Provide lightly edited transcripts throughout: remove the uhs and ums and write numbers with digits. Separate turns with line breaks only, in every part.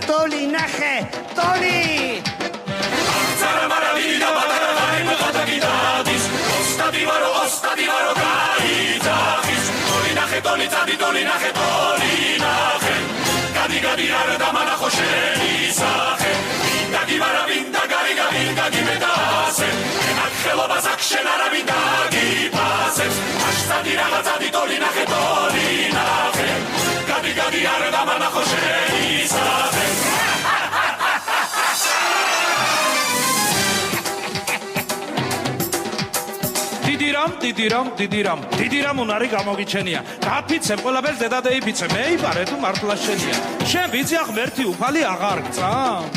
ტოლი ნახე ტოლი
Zara maravilla batara gaimo gadagidadis ostadi varo gaidagis toli nache gadi gadi arda mana khosheni sache vinda gari medase enak khelo bazak shenara vindagi pases ashtadi ragazadi toli nache gadi gadi arda mana khosheni sache
დიდირამ უნარი გამოგიჩენია გაფიცე ყველაფერს დედა დაიფიცე მე იპარე თუ მართლა შენია შენ ვიცი ახ მერთი უფალი აღარ გწამს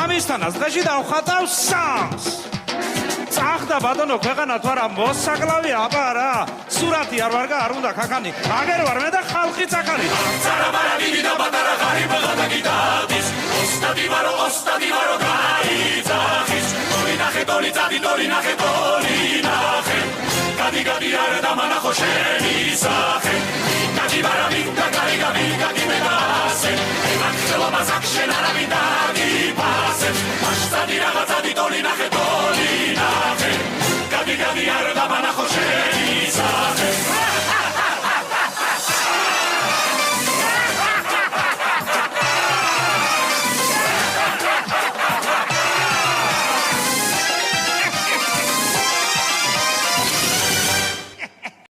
ამისთანაც დღეში დავხატავ სამს წახდა ბატონო ქვეყანა თუ არა მოსაკლავი აპარა სურათი არ ვარგა არ უნდა ქაქანი აგერ ვარ მე და ხალხი წახარი
Zara maravilla batara gaimo gadagidadis ostadi varo gaidagis toli nache gadi gadi arda mana khosheni sache vinda gari medase enak khelo bazak shenara vindagi pases ashtadi ragazadi toli